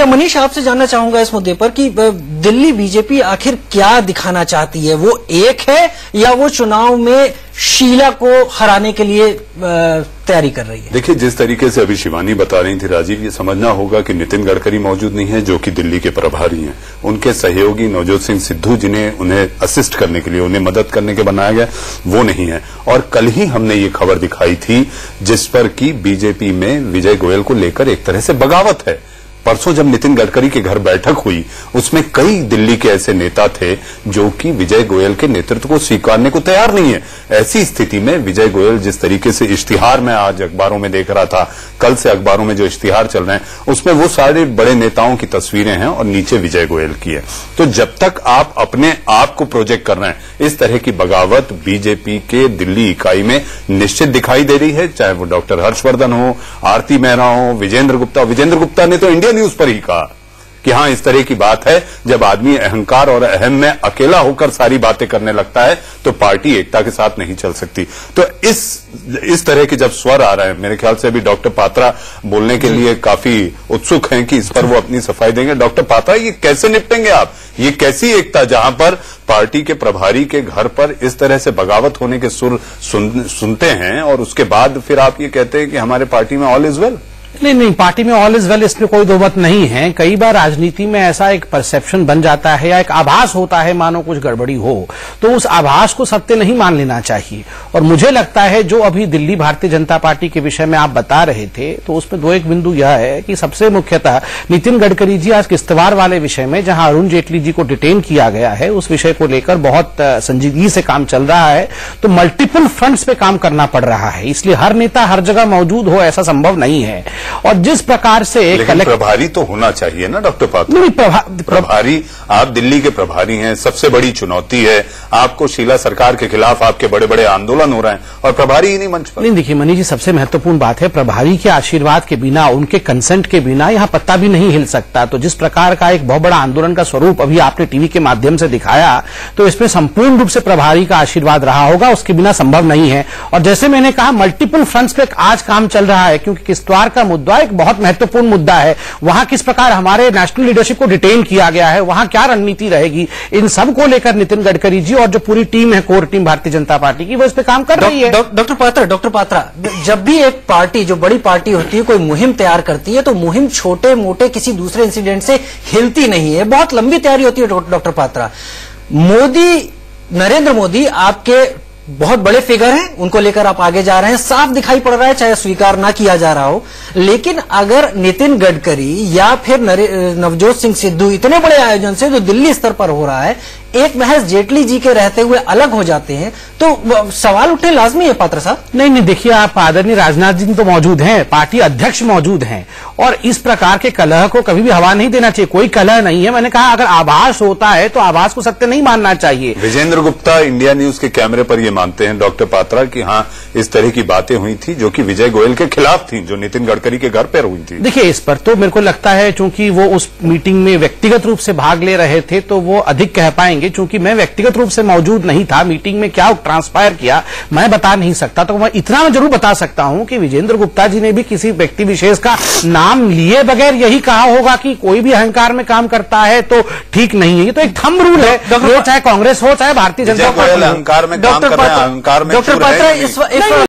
मनीष, आपसे जानना चाहूंगा इस मुद्दे पर कि दिल्ली बीजेपी आखिर क्या दिखाना चाहती है? वो एक है या वो चुनाव में शीला को हराने के लिए तैयारी कर रही है? देखिए, जिस तरीके से अभी शिवानी बता रही थी राजीव, ये समझना होगा कि नितिन गडकरी मौजूद नहीं है जो कि दिल्ली के प्रभारी हैं। उनके सहयोगी नवजोत सिंह सिद्धू, जिन्हें उन्हें असिस्ट करने के लिए, उन्हें मदद करने के बनाया गया, वो नहीं है। और कल ही हमने ये खबर दिखाई थी जिस पर कि बीजेपी में विजय गोयल को लेकर एक तरह से बगावत है। परसों जब नितिन गडकरी के घर बैठक हुई, उसमें कई दिल्ली के ऐसे नेता थे जो कि विजय गोयल के नेतृत्व को स्वीकारने को तैयार नहीं है। ऐसी स्थिति में विजय गोयल जिस तरीके से इश्तिहार में आज अखबारों में देख रहा था, कल से अखबारों में जो इश्तिहार चल रहे हैं उसमें वो सारे बड़े नेताओं की तस्वीरें हैं और नीचे विजय गोयल की है। तो जब तक आप अपने आप को प्रोजेक्ट कर रहे हैं, इस तरह की बगावत बीजेपी के दिल्ली इकाई में निश्चित दिखाई दे रही है। चाहे वो डॉक्टर हर्षवर्धन हो, आरती मेहरा हो, विजेंद्र गुप्ता ने तो इंडिया न्यूज पर ही कहा कि हाँ, इस तरह की बात है। जब आदमी अहंकार और अहम में अकेला होकर सारी बातें करने लगता है तो पार्टी एकता के साथ नहीं चल सकती। तो इस तरह के जब स्वर आ रहे हैं, मेरे ख्याल से अभी डॉक्टर पात्रा बोलने के लिए काफी उत्सुक हैं कि इस पर वो अपनी सफाई देंगे। डॉक्टर पात्रा, ये कैसे निपटेंगे आप? ये कैसी एकता जहां पर पार्टी के प्रभारी के घर पर इस तरह से बगावत होने के सुर सुनते हैं और उसके बाद फिर आप ये कहते हैं कि हमारे पार्टी में ऑल इज वेल? नहीं, पार्टी में ऑल इज वेल, इसमें कोई दो मत नहीं है। कई बार राजनीति में ऐसा एक परसेप्शन बन जाता है या एक आभास होता है मानो कुछ गड़बड़ी हो, तो उस आभास को सत्य नहीं मान लेना चाहिए। और मुझे लगता है जो अभी दिल्ली भारतीय जनता पार्टी के विषय में आप बता रहे थे, तो उसमें दो एक बिंदु यह है कि सबसे मुख्यतः नितिन गडकरी जी आज किश्तवाड़ वाले विषय में, जहां अरुण जेटली जी को डिटेन किया गया है, उस विषय को लेकर बहुत संजीदगी से काम चल रहा है। तो मल्टीपल फ्रंट्स पे काम करना पड़ रहा है, इसलिए हर नेता हर जगह मौजूद हो ऐसा संभव नहीं है। और जिस प्रकार से प्रभारी तो होना चाहिए ना डॉक्टर पात्रा? नहीं, प्रभारी, आप दिल्ली के प्रभारी हैं, सबसे बड़ी चुनौती है आपको। शीला सरकार के खिलाफ आपके बड़े बड़े आंदोलन हो रहे हैं और प्रभारी ही नहीं मंच पर। नहीं, देखिए मनीष जी, सबसे महत्वपूर्ण बात है प्रभारी के आशीर्वाद के बिना, उनके कंसेंट के बिना यहां पत्ता भी नहीं हिल सकता। तो जिस प्रकार का एक बहुत बड़ा आंदोलन का स्वरूप अभी आपने टीवी के माध्यम से दिखाया, तो इसमें संपूर्ण रूप से प्रभारी का आशीर्वाद रहा होगा, उसके बिना संभव नहीं है। और जैसे मैंने कहा, मल्टीपल फ्रंट्स पे आज काम चल रहा है, क्योंकि किश्तवाड़ का मुद्दा एक बहुत महत्वपूर्ण मुद्दा है। वहां किस प्रकार हमारे नेशनल लीडरशिप को डिटेन किया गया है, वहां क्या रणनीति रहेगी, इन सब को लेकर नितिन गडकरी जी और जो पूरी टीम है, core team Bharatiya Janata party की, वो इस पे काम कर रही है। डॉक्टर पात्रा, जब भी एक पार्टी, जो बड़ी पार्टी होती है, कोई मुहिम तैयार करती है, तो मुहिम छोटे मोटे किसी दूसरे इंसिडेंट से हिलती नहीं है, बहुत लंबी तैयारी होती है। डॉक्टर पात्रा, नरेंद्र मोदी आपके बहुत बड़े फिगर हैं, उनको लेकर आप आगे जा रहे हैं, साफ दिखाई पड़ रहा है, चाहे स्वीकार ना किया जा रहा हो। लेकिन अगर नितिन गडकरी या फिर नवजोत सिंह सिद्धू इतने बड़े आयोजन से जो दिल्ली स्तर पर हो रहा है, एक महज जेटली जी के रहते हुए अलग हो जाते हैं, तो सवाल उठने लाजमी है पात्रा साहब। नहीं, देखिए, आप आदरणीय राजनाथ जी तो मौजूद हैं, पार्टी अध्यक्ष मौजूद हैं, और इस प्रकार के कलह को कभी भी हवा नहीं देना चाहिए। कोई कलह नहीं है। मैंने कहा, अगर आभास होता है तो आभास को सत्य नहीं मानना चाहिए। विजेंद्र गुप्ता इंडिया न्यूज के कैमरे पर ये मानते हैं डॉक्टर पात्रा कि हाँ, इस तरह की बातें हुई थी जो कि विजय गोयल के खिलाफ थी, जो नितिन गडकरी के घर पर हुई थी। देखिए, इस पर तो मेरे को लगता है चूंकि वो उस मीटिंग में व्यक्तिगत रूप से भाग ले रहे थे, तो वो अधिक कह पाएंगे। चूंकि मैं व्यक्तिगत रूप से मौजूद नहीं था, मीटिंग में क्या ट्रांसपायर किया मैं बता नहीं सकता। तो मैं इतना जरूर बता सकता हूं कि विजेंद्र गुप्ता जी ने भी किसी व्यक्ति विशेष का नाम लिए बगैर यही कहा होगा कि कोई भी अहंकार में काम करता है तो ठीक नहीं है। ये तो एक थंब रूल है, चाहे कांग्रेस हो चाहे भारतीय जनता पार्टी। अहंकार में काम कर रहे हैं, अहंकार में